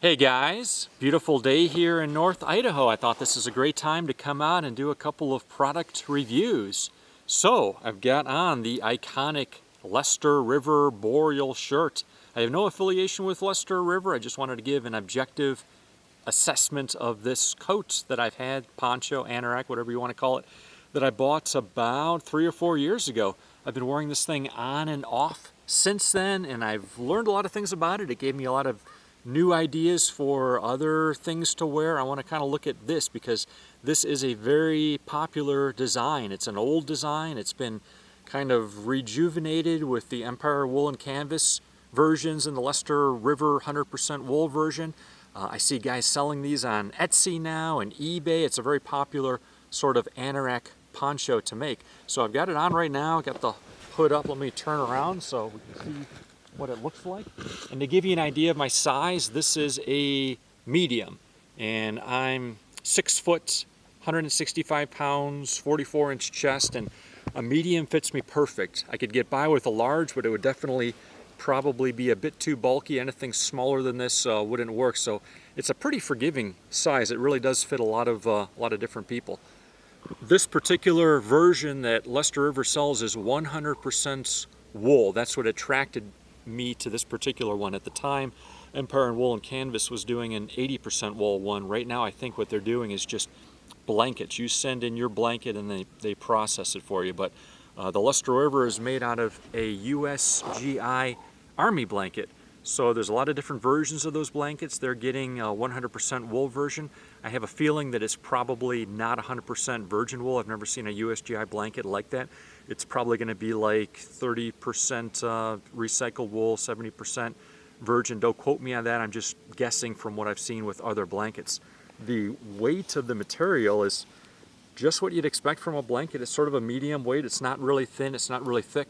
Hey guys, beautiful day here in North Idaho. I thought this is a great time to come out and do a couple of product reviews. So I've got on the iconic Leicester River Boreal shirt. I have no affiliation with Leicester River. I just wanted to give an objective assessment of this coat that I've had, poncho, anorak, whatever you want to call it, that I bought about 3 or 4 years ago. I've been wearing this thing on and off since then, and I've learned a lot of things about it. It gave me a lot of new ideas for other things to wear. I want to kind of look at this because this is a very popular design. It's an old design. It's been kind of rejuvenated with the Empire Wool and Canvas versions and the Leicester River 100% wool version. I see guys selling these on Etsy now and eBay. It's a very popular sort of anorak poncho to make. So I've got it on right now. Got the hood up. Let me turn around so we can see what it looks like. And to give you an idea of my size, this is a medium, and I'm 6 foot, 165 pounds, 44-inch chest, and a medium fits me perfect. I could get by with a large, but it would definitely probably be a bit too bulky. Anything smaller than this wouldn't work. So it's a pretty forgiving size. It really does fit a lot of different people. This particular version that Leicester River sells is 100% wool. That's what attracted me to this particular one. At the time, Empire Wool and Canvas was doing an 80% wool one. Right now I think what they're doing is just blankets. You send in your blanket and they process it for you. But the Leicester River is made out of a USGI Army blanket. So there's a lot of different versions of those blankets. They're getting a 100% wool version. I have a feeling that it's probably not 100% virgin wool. I've never seen a USGI blanket like that. It's probably going to be like 30% recycled wool, 70% virgin. Don't quote me on that. I'm just guessing from what I've seen with other blankets. The weight of the material is just what you'd expect from a blanket. It's sort of a medium weight. It's not really thin. It's not really thick.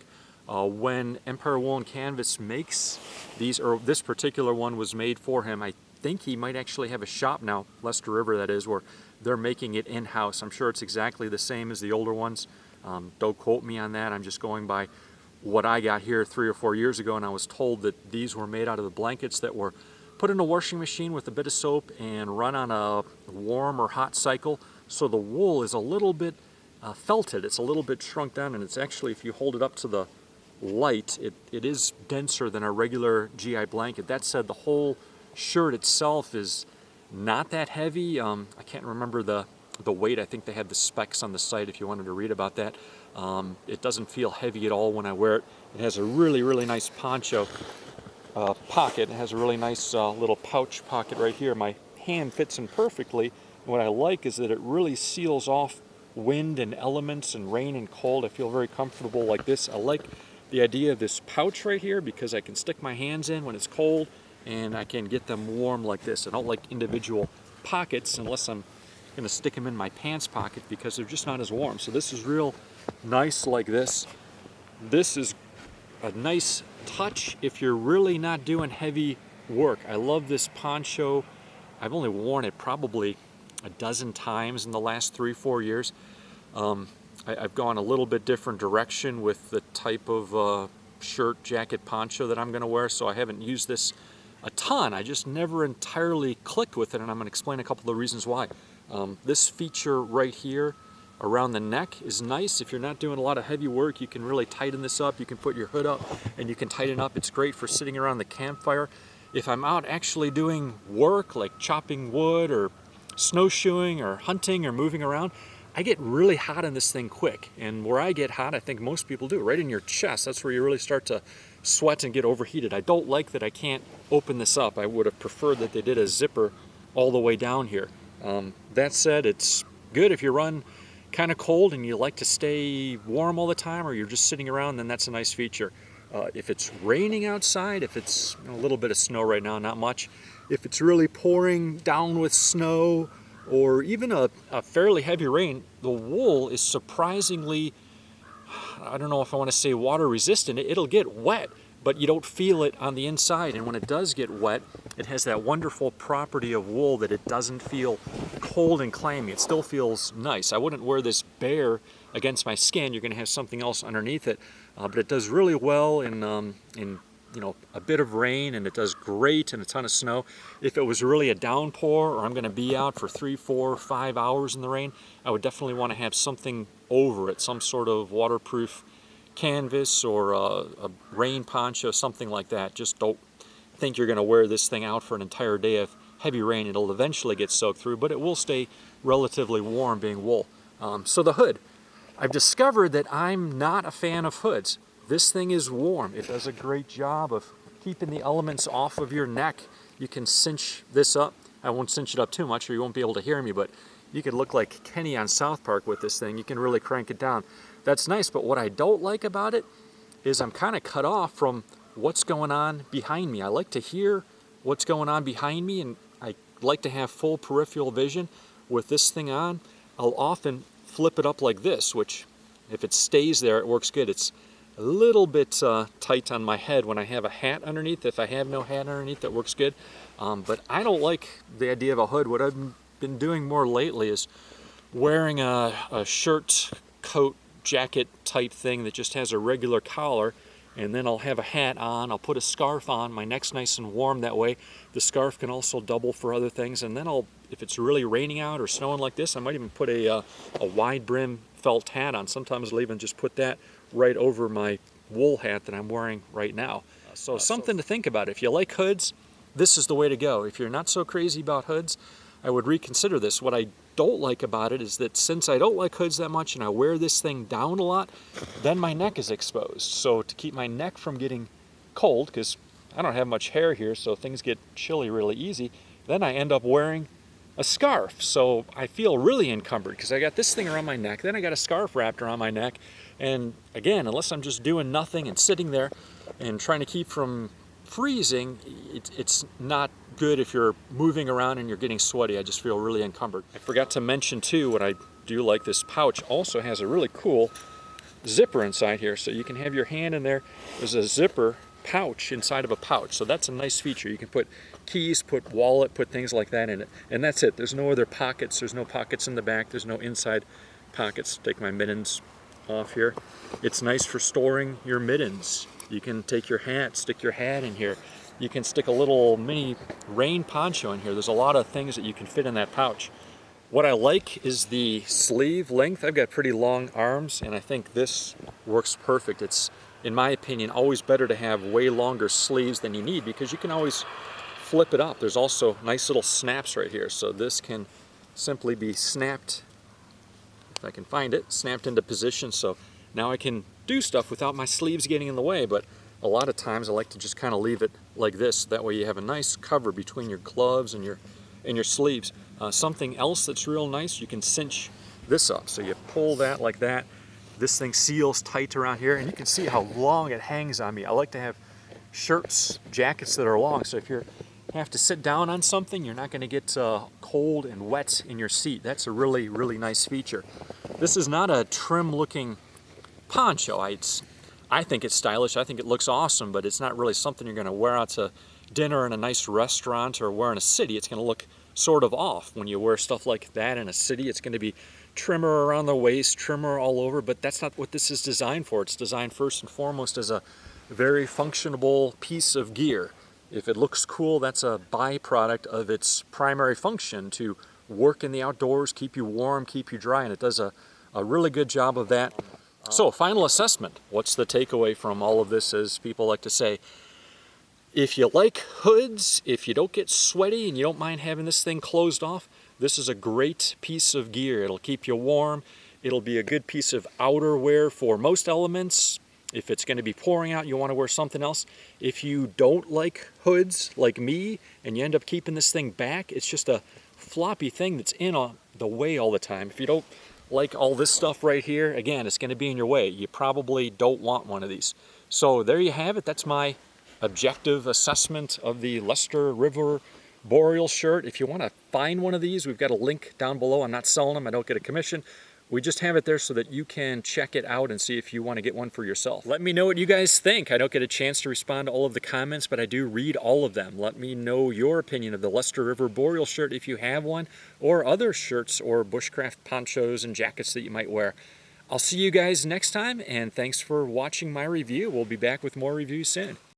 When Empire Wool and Canvas makes these, or this particular one was made for him, I think he might actually have a shop now, Leicester River that is, where they're making it in-house. I'm sure it's exactly the same as the older ones. Don't quote me on that. I'm just going by what I got here 3 or 4 years ago, and I was told that these were made out of the blankets that were put in a washing machine with a bit of soap and run on a warm or hot cycle. So the wool is a little bit felted. It's a little bit shrunk down, and it's actually, if you hold it up to the light, it is denser than a regular GI blanket. That said, the whole shirt itself is not that heavy. I can't remember the weight. I think they had the specs on the site if you wanted to read about that. It doesn't feel heavy at all when I wear it. It has a really nice poncho pocket. It has a really nice little pouch pocket right here. My hand fits in perfectly. And what I like is that it really seals off wind and elements and rain and cold. I feel very comfortable like this. I like the idea of this pouch right here because I can stick my hands in when it's cold and I can get them warm like this. I don't like individual pockets unless I'm going to stick them in my pants pocket because they're just not as warm. So this is real nice like this. This is a nice touch if you're really not doing heavy work. I love this poncho. I've only worn it probably a dozen times in the last 3-4 years. I've gone a little bit different direction with the type of shirt, jacket, poncho that I'm going to wear, so I haven't used this a ton. I just never entirely clicked with it, and I'm going to explain a couple of reasons why. This feature right here around the neck is nice. If you're not doing a lot of heavy work, you can really tighten this up. You can put your hood up and you can tighten up. It's great for sitting around the campfire. If I'm out actually doing work like chopping wood or snowshoeing or hunting or moving around, I get really hot in this thing quick. And where I get hot, I think most people do, right in your chest. That's where you really start to sweat and get overheated. I don't like that I can't open this up. I would have preferred that they did a zipper all the way down here. That said, it's good if you run kind of cold and you like to stay warm all the time, or you're just sitting around, then that's a nice feature. If it's raining outside, if it's a little bit of snow right now, not much. If it's really pouring down with snow, or even a fairly heavy rain, the wool is surprisingly, I don't know if I want to say water resistant. It'll get wet, but you don't feel it on the inside. And when it does get wet, it has that wonderful property of wool that it doesn't feel cold and clammy. It still feels nice. I wouldn't wear this bare against my skin. You're going to have something else underneath it, but it does really well in you know, a bit of rain and it does great and a ton of snow. If it was really a downpour or I'm going to be out for 3, 4, 5 hours in the rain, I would definitely want to have something over it, some sort of waterproof canvas or a rain poncho, something like that. Just don't think you're going to wear this thing out for an entire day of heavy rain. It'll eventually get soaked through, but it will stay relatively warm being wool. So the hood. I've discovered that I'm not a fan of hoods. This thing is warm. It does a great job of keeping the elements off of your neck. You can cinch this up. I won't cinch it up too much or you won't be able to hear me, but you could look like Kenny on South Park with this thing. You can really crank it down. That's nice, but what I don't like about it is I'm kind of cut off from what's going on behind me. I like to hear what's going on behind me, and I like to have full peripheral vision. With this thing on, I'll often flip it up like this, which if it stays there, it works good. It's a little bit tight on my head when I have a hat underneath. If I have no hat underneath, that works good. But I don't like the idea of a hood. What I've been doing more lately is wearing a shirt, coat, jacket type thing that just has a regular collar, and then I'll have a hat on, I'll put a scarf on, my neck's nice and warm that way. The scarf can also double for other things, and then if it's really raining out or snowing like this, I might even put a wide brim felt hat on. Sometimes I'll even just put that right over my wool hat that I'm wearing right now. So something to think about. If you like hoods, this is the way to go. If you're not so crazy about hoods, I would reconsider this. What I don't like about it is that since I don't like hoods that much and I wear this thing down a lot, then my neck is exposed. So to keep my neck from getting cold, because I don't have much hair here, so things get chilly really easy, then I end up wearing a scarf. So I feel really encumbered because I got this thing around my neck, then I got a scarf wrapped around my neck, and again, unless I'm just doing nothing and sitting there and trying to keep from freezing, it's not good if you're moving around and you're getting sweaty. I just feel really encumbered. I forgot to mention too, what I do like, this pouch also has a really cool zipper inside here, so you can have your hand in there. There's a zipper pouch inside of a pouch, so that's a nice feature. You can put keys, put wallet, put things like that in it, and that's it. There's no other pockets. There's no pockets in the back. There's no inside pockets. Take my mittens off here. It's nice for storing your mittens. You can take your hat, stick your hat in here. You can stick a little mini rain poncho in here. There's a lot of things that you can fit in that pouch. What I like is the sleeve length. I've got pretty long arms, and I think this works perfect. It's, in my opinion, always better to have way longer sleeves than you need because you can always flip it up. There's also nice little snaps right here. So this can simply be snapped, if I can find it, snapped into position. So now I can do stuff without my sleeves getting in the way, but a lot of times I like to just kind of leave it like this. That way you have a nice cover between your gloves and your sleeves. Something else that's real nice, you can cinch this up. So you pull that like that. This thing seals tight around here, and you can see how long it hangs on me. I like to have shirts, jackets that are long, so if you have to sit down on something, you're not going to get cold and wet in your seat. That's a really, really nice feature. This is not a trim-looking poncho. I think it's stylish. I think it looks awesome, but it's not really something you're going to wear out to dinner in a nice restaurant or wear in a city. It's going to look sort of off when you wear stuff like that in a city. It's going to be trimmer around the waist, trimmer all over, but that's not what this is designed for. It's designed first and foremost as a very functionable piece of gear. If it looks cool, that's a byproduct of its primary function, to work in the outdoors, keep you warm, keep you dry, and it does a really good job of that. So, final assessment. What's the takeaway from all of this, as people like to say? If you like hoods, if you don't get sweaty and you don't mind having this thing closed off, this is a great piece of gear. It'll keep you warm. It'll be a good piece of outerwear for most elements. If it's going to be pouring out, you want to wear something else. If you don't like hoods like me and you end up keeping this thing back, it's just a floppy thing that's in the way all the time. If you don't like all this stuff right here, again, it's going to be in your way. You probably don't want one of these. So there you have it. That's my objective assessment of the Leicester River Boreal shirt. If you want to find one of these, we've got a link down below. I'm not selling them. I don't get a commission. We just have it there so that you can check it out and see if you want to get one for yourself. Let me know what you guys think. I don't get a chance to respond to all of the comments, but I do read all of them. Let me know your opinion of the Leicester River Boreal shirt if you have one, or other shirts or bushcraft ponchos and jackets that you might wear. I'll see you guys next time, and thanks for watching my review. We'll be back with more reviews soon.